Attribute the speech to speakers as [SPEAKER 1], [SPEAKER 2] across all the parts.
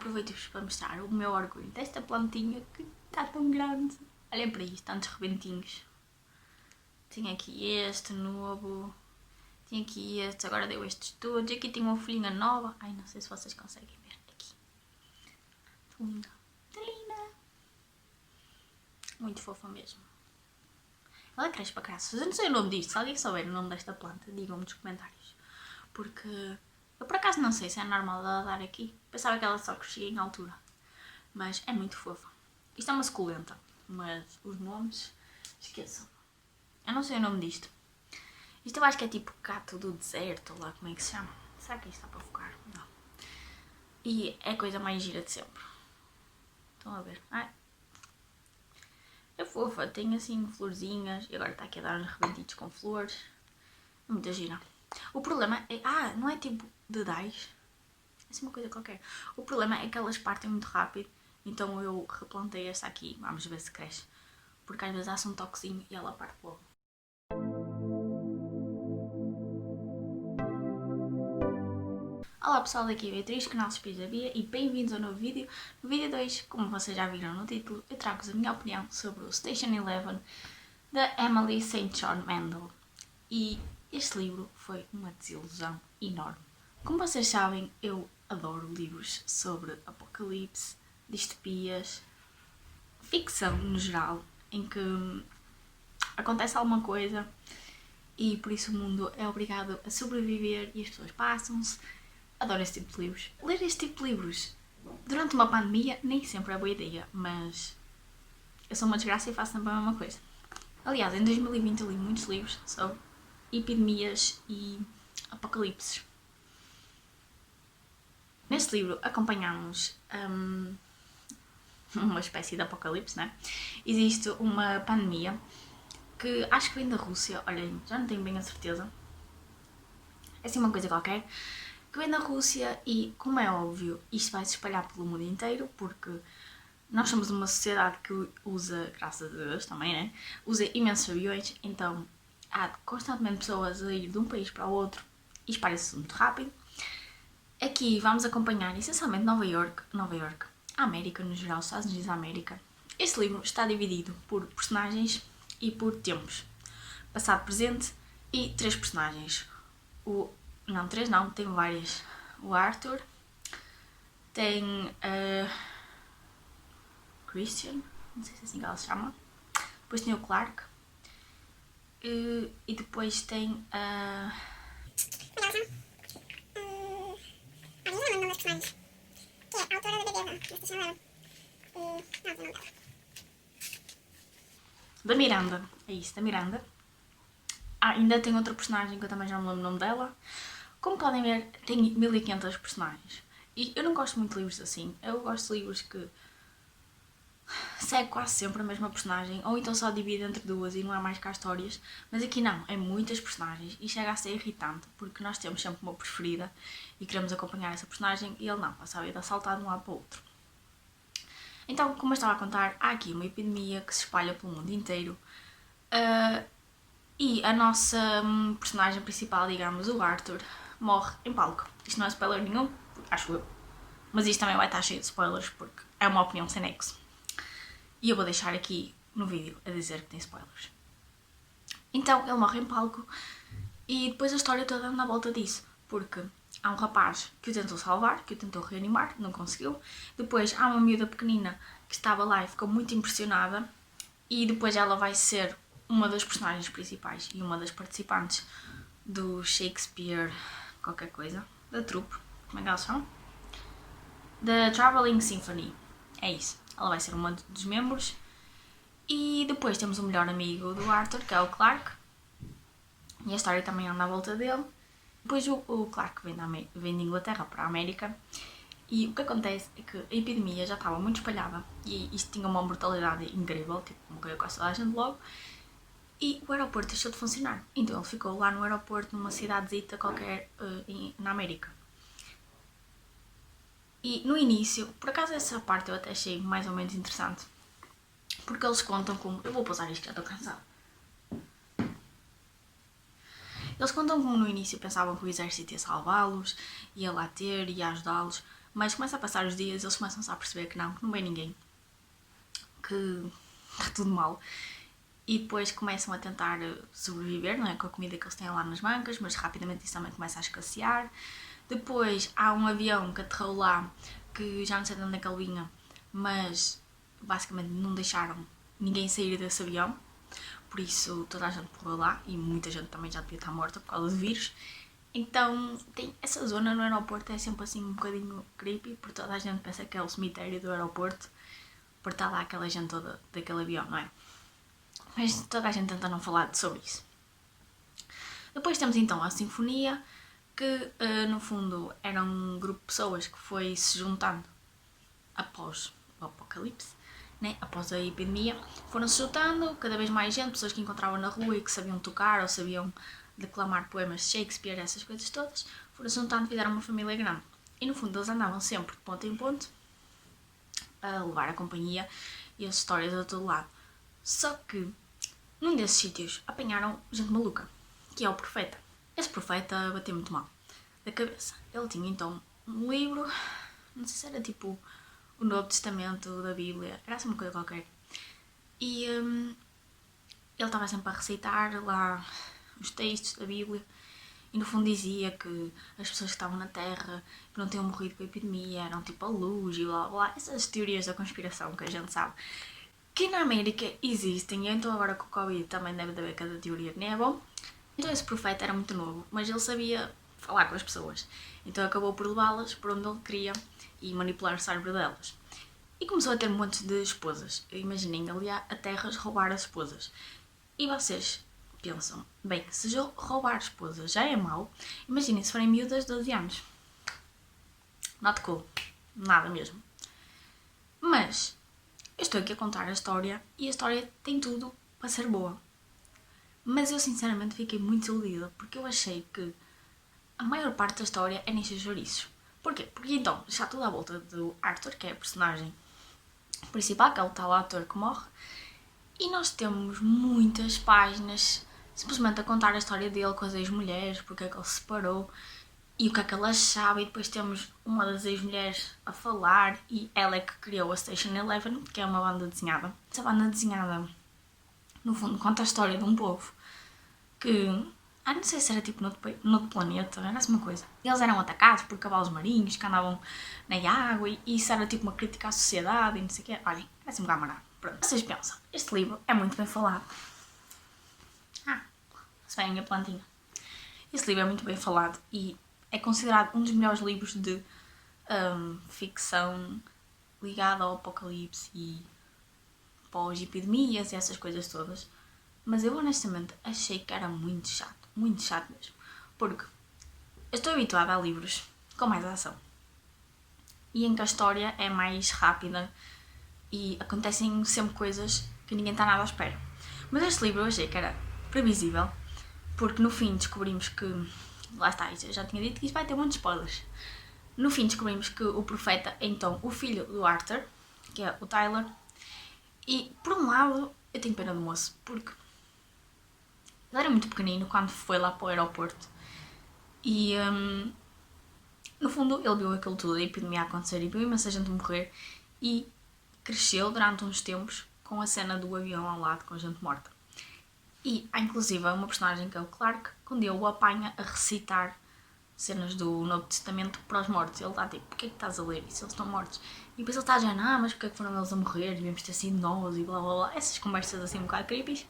[SPEAKER 1] aproveito-vos para mostrar o meu orgulho desta plantinha que está tão grande. Olhem para isto, tantos rebentinhos. Tinha aqui este novo, tinha aqui este, agora deu estes todos. Aqui tinha uma folhinha nova. Ai, não sei se vocês conseguem ver. Aqui. Tão linda. Tão linda. Muito fofa mesmo. Ela cresce para caraças. Eu não sei o nome disto. Se alguém souber o nome desta planta, digam-me nos comentários. Porque eu por acaso não sei se é normal ela dar aqui. Pensava que ela só crescia em altura. Mas é muito fofa. Isto é uma suculenta. Mas os nomes, esqueçam. Eu não sei o nome disto. Isto eu acho que é tipo gato do deserto, ou lá como é que se chama. Será que isto está para focar? Não. E é a coisa mais gira de sempre. Estão a ver? Ai. É fofa, tem assim florzinhas. E agora está aqui a dar uns rebentitos com flores. É muita gira. O problema é... não é tipo de dedais. É assim uma coisa qualquer. O problema é que elas partem muito rápido. Então eu replantei esta aqui. Vamos ver se cresce. Porque às vezes dá-se um toquezinho e ela parte logo. Olá pessoal, daqui é a Beatriz, canal Suspiros Bia, e bem-vindos ao novo vídeo. No vídeo 2, como vocês já viram no título, eu trago-vos a minha opinião sobre o Station Eleven da Emily St. John Mandel. E este livro foi uma desilusão enorme. Como vocês sabem, eu adoro livros sobre apocalipse, distopias, ficção no geral, em que acontece alguma coisa e por isso o mundo é obrigado a sobreviver e as pessoas passam-se. Adoro este tipo de livros. Ler este tipo de livros durante uma pandemia nem sempre é boa ideia, mas eu sou uma desgraça e faço sempre a mesma coisa. Aliás, em 2020 eu li muitos livros sobre epidemias e apocalipses. Neste livro acompanhamos uma espécie de apocalipse, né? Existe uma pandemia que acho que vem da Rússia, olhem, já não tenho bem a certeza. É assim uma coisa qualquer. Que vem da Rússia e, como é óbvio, isto vai se espalhar pelo mundo inteiro, porque nós somos uma sociedade que usa, graças a Deus também, né? Usa imensos aviões, então há constantemente pessoas a ir de um país para o outro e espalha-se muito rápido. Aqui vamos acompanhar essencialmente Nova York, a América no geral, os Estados Unidos da América. Este livro está dividido por personagens e por tempos. Passado, presente e 3 personagens. Não, 3 não, tem várias. O Arthur, tem a Christian, não sei se é assim que ela se chama. Depois tem o Clark. E depois tem a... da Miranda, é isso, da Miranda. Ainda tem outra personagem que eu também já me lembro o nome dela. Como podem ver, tem 1500 personagens. E eu não gosto muito de livros assim. Eu gosto de livros que segue quase sempre a mesma personagem, ou então só divide entre duas e não há mais cá histórias. Mas aqui não, é muitas personagens e chega a ser irritante, porque nós temos sempre uma preferida e queremos acompanhar essa personagem e ele não, passa a vida saltar de um lado para o outro. Então, como eu estava a contar, há aqui uma epidemia que se espalha pelo mundo inteiro. E a nossa personagem principal, digamos, o Arthur, morre em palco. Isto não é spoiler nenhum, acho eu. Mas isto também vai estar cheio de spoilers porque é uma opinião sem nexo. E eu vou deixar aqui no vídeo a dizer que tem spoilers. Então ele morre em palco e depois a história toda anda à volta disso. Porque há um rapaz que o tentou salvar, que o tentou reanimar, não conseguiu. Depois há uma miúda pequenina que estava lá e ficou muito impressionada. E depois ela vai ser uma das personagens principais e uma das participantes do Shakespeare qualquer coisa, da troupe, como é que ela se chama? Da Traveling Symphony, é isso, ela vai ser uma dos membros. E depois temos o melhor amigo do Arthur, que é o Clark, e a história também anda à volta dele. Depois o Clark vem de Inglaterra para a América. E o que acontece é que a epidemia já estava muito espalhada e isto tinha uma mortalidade incrível, tipo, morreu quase toda a gente logo. E o aeroporto deixou de funcionar. Então ele ficou lá no aeroporto, numa cidadezita qualquer na América. E no início, por acaso essa parte eu até achei mais ou menos interessante. Porque eles contam como... Eu vou pausar isto que já estou cansada. Eles contam como no início pensavam que o exército ia salvá-los, ia lá ter, ia ajudá-los. Mas começa a passar os dias, eles começam-se a perceber que não vem ninguém, que está tudo mal. E depois começam a tentar sobreviver, não é? Com a comida que eles têm lá nas bancas, mas rapidamente isso também começa a escassear. Depois há um avião que aterrou lá, que já não sei de onde é que ele vinha, mas basicamente não deixaram ninguém sair desse avião. Por isso toda a gente morreu lá e muita gente também já devia estar morta por causa do vírus. Então tem essa zona no aeroporto é sempre assim um bocadinho creepy, porque toda a gente pensa que é o cemitério do aeroporto, por estar lá aquela gente toda daquele avião, não é? Mas toda a gente tenta não falar sobre isso. Depois temos então a Sinfonia, que no fundo era um grupo de pessoas que foi se juntando após o apocalipse, né? Após a epidemia. Foram se juntando, cada vez mais gente, pessoas que encontravam na rua e que sabiam tocar ou sabiam declamar poemas de Shakespeare, essas coisas todas, foram se juntando e fizeram uma família grande. E no fundo eles andavam sempre de ponto em ponto a levar a companhia e as histórias a todo lado. Só que num desses sítios apanharam gente maluca, que é o profeta. Esse profeta bateu muito mal da cabeça. Ele tinha então um livro, não sei se era tipo o Novo Testamento da Bíblia, era assim uma coisa qualquer. E ele estava sempre a recitar lá os textos da Bíblia e no fundo dizia que as pessoas que estavam na Terra que não tinham morrido com a epidemia eram tipo a luz e blá blá, essas teorias da conspiração que a gente sabe que na América existem, e então agora com o Covid também deve haver cada teoria que nem é bom. Então esse profeta era muito novo, mas ele sabia falar com as pessoas, então acabou por levá-las por onde ele queria e manipular o cérebro delas. E começou a ter um monte de esposas. Imaginem, ali a terras roubar as esposas. E vocês pensam, bem, se roubar esposas já é mau, imaginem se forem miúdas de 12 anos. Not cool. Nada mesmo. Mas eu estou aqui a contar a história e a história tem tudo para ser boa. Mas eu sinceramente fiquei muito iludida porque eu achei que a maior parte da história é nestes chouriços. Porquê? Porque então está tudo à volta do Arthur, que é a personagem principal, que é o tal ator que morre, e nós temos muitas páginas simplesmente a contar a história dele com as ex-mulheres, porque é que ele se separou e o que é que ela achava, e depois temos uma das ex-mulheres a falar e ela é que criou a Station Eleven, que é uma banda desenhada. Essa banda desenhada, no fundo, conta a história de um povo que, não sei se era tipo noutro planeta, era assim uma coisa. Eles eram atacados por cavalos marinhos que andavam na água e isso era tipo uma crítica à sociedade e não sei o quê. Olhem, era assim um camarada. Pronto. Vocês pensam, este livro é muito bem falado. Se vem a minha plantinha. Este livro é muito bem falado e é considerado um dos melhores livros de ficção ligada ao apocalipse e pós-epidemias e essas coisas todas. Mas eu honestamente achei que era muito chato mesmo. Porque eu estou habituada a livros com mais ação e em que a história é mais rápida e acontecem sempre coisas que ninguém está nada à espera. Mas este livro eu achei que era previsível, porque no fim descobrimos que, lá está, eu já tinha dito que isto vai ter muitos spoilers. No fim descobrimos que o profeta é então o filho do Arthur, que é o Tyler, e por um lado eu tenho pena do moço, porque ele era muito pequenino quando foi lá para o aeroporto e no fundo ele viu aquilo tudo, a epidemia a acontecer e viu imensa gente morrer e cresceu durante uns tempos com a cena do avião ao lado com a gente morta. E há inclusive uma personagem que é o Clark, que um dia o apanha a recitar cenas do Novo Testamento para os mortos. Ele está tipo, porquê é que estás a ler isso? Eles estão mortos. E depois ele está a dizer, mas porquê é que foram eles a morrer? Devíamos ter sido nós e blá blá blá. Essas conversas assim um bocado creepy.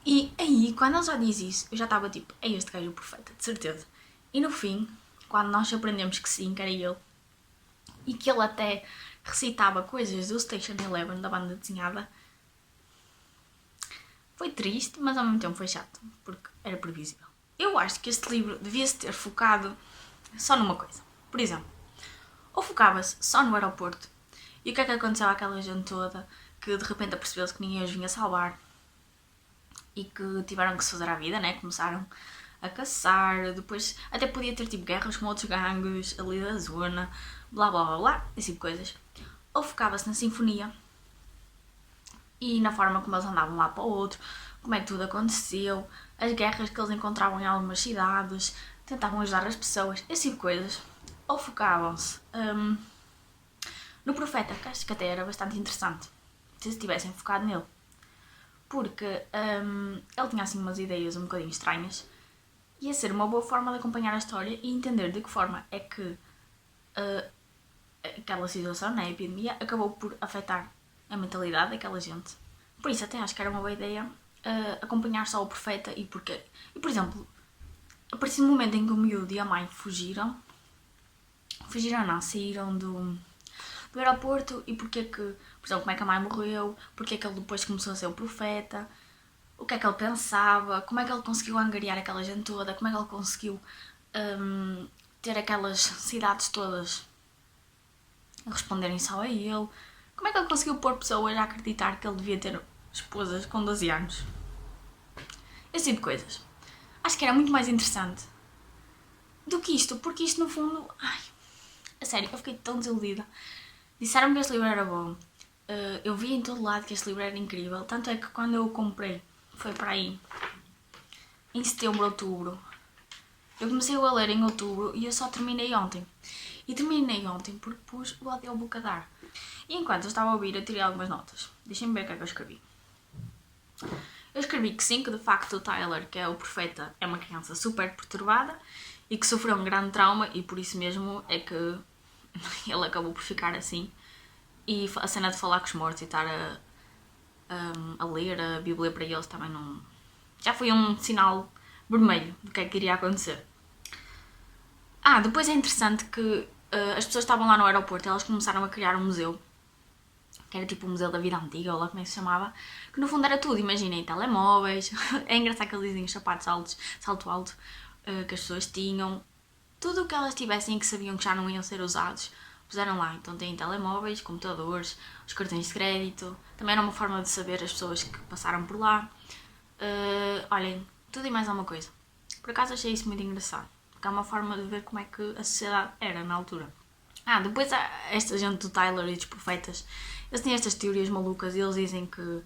[SPEAKER 1] E aí, quando ele já diz isso, eu já estava tipo, é este gajo o profeta, de certeza. E no fim, quando nós aprendemos que sim, que era ele, e que ele até recitava coisas do Station Eleven, da banda desenhada, foi triste, mas ao mesmo tempo foi chato, porque era previsível. Eu acho que este livro devia-se ter focado só numa coisa. Por exemplo, ou focava-se só no aeroporto, e o que é que aconteceu àquela gente toda que de repente apercebeu-se que ninguém os vinha salvar e que tiveram que se fazer à vida, né? Começaram a caçar, depois até podia ter tipo guerras com outros gangues ali da zona, blá blá blá blá, esse tipo de coisas. Ou focava-se na sinfonia e na forma como eles andavam lá para o outro, como é que tudo aconteceu, as guerras que eles encontravam em algumas cidades, tentavam ajudar as pessoas, esse tipo de coisas. ou focavam-se no profeta, que acho que até era bastante interessante, se tivessem focado nele. Porque ele tinha assim umas ideias um bocadinho estranhas. Ia ser uma boa forma de acompanhar a história e entender de que forma é que aquela situação, a epidemia, acabou por afetar a mentalidade daquela gente. Por isso até acho que era uma boa ideia acompanhar só o profeta e porquê. E por exemplo, a partir do momento em que o miúdo e a mãe saíram do aeroporto e porque é que, por exemplo, como é que a mãe morreu, porque é que ele depois começou a ser o profeta, o que é que ele pensava, como é que ele conseguiu angariar aquela gente toda, como é que ele conseguiu ter aquelas cidades todas a responderem só a ele, como é que ele conseguiu pôr pessoas a acreditar que ele devia ter esposas com 12 anos. Esse tipo de coisas. Acho que era muito mais interessante do que isto, porque isto no fundo... Ai, a sério, eu fiquei tão desiludida. Disseram-me que este livro era bom. Eu vi em todo lado que este livro era incrível. Tanto é que quando eu o comprei, foi para aí, em setembro, outubro. Eu comecei a ler em outubro e eu só terminei ontem. E terminei ontem porque pus o audiobook a dar. E enquanto eu estava a ouvir, eu tirei algumas notas. Deixem-me ver o que é que eu escrevi. Eu escrevi que sim, que de facto o Tyler, que é o profeta, é uma criança super perturbada e que sofreu um grande trauma e por isso mesmo é que ele acabou por ficar assim. E a cena de falar com os mortos e estar a ler a Bíblia para eles também não... Já foi um sinal vermelho do que é que iria acontecer. Depois é interessante que as pessoas estavam lá no aeroporto e elas começaram a criar um museu, que era tipo o Museu da Vida Antiga, ou lá como é que se chamava, que no fundo era tudo, imaginem, telemóveis, é engraçado que eles dizem os sapatos altos, salto alto, que as pessoas tinham, tudo o que elas tivessem que sabiam que já não iam ser usados, puseram lá. Então têm telemóveis, computadores, os cartões de crédito, também era uma forma de saber as pessoas que passaram por lá. Olhem, tudo e mais alguma coisa. Por acaso achei isso muito engraçado, porque é uma forma de ver como é que a sociedade era na altura. Depois há esta gente do Tyler e dos profetas, eles têm estas teorias malucas e eles dizem que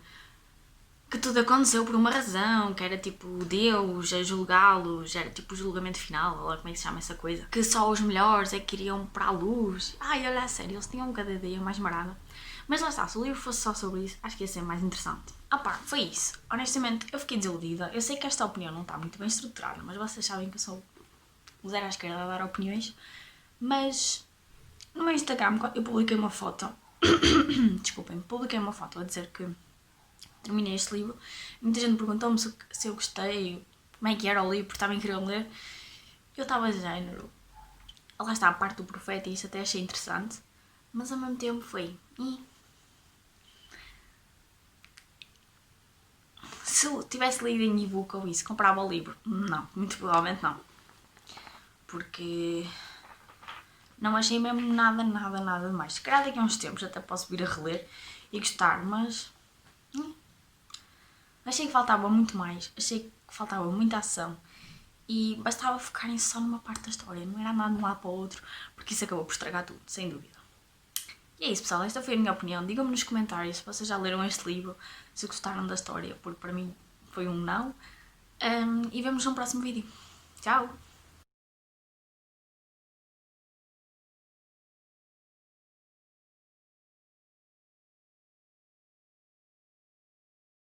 [SPEAKER 1] tudo aconteceu por uma razão, que era tipo Deus a julgá-los, era tipo o julgamento final, ou como é que se chama essa coisa, que só os melhores é que iriam para a luz. Olha, a sério, eles tinham cada ideia mais marada. Mas lá está, se o livro fosse só sobre isso, acho que ia ser mais interessante. Foi isso. Honestamente, eu fiquei desiludida. Eu sei que esta opinião não está muito bem estruturada, mas vocês sabem que eu sou zero à esquerda a dar opiniões. Mas no meu Instagram eu publiquei uma foto desculpem, publiquei uma foto a dizer que terminei este livro. Muita gente perguntou-me se eu gostei, como é que era o livro, porque também queriam ler. Eu estava de género, lá está a parte do profeta e isso até achei interessante, mas ao mesmo tempo foi... Se eu tivesse lido em e-book ou isso, comprava o livro? Não, muito provavelmente não. Porque não achei mesmo nada demais. Se calhar daqui a uns tempos até posso vir a reler e gostar, mas... achei que faltava muito mais. Achei que faltava muita ação. E bastava focarem só numa parte da história. Não era nada de um lado para o outro, porque isso acabou por estragar tudo, sem dúvida. E é isso, pessoal. Esta foi a minha opinião. Digam-me nos comentários se vocês já leram este livro, se gostaram da história, porque para mim foi um não. E vemos no próximo vídeo. Tchau!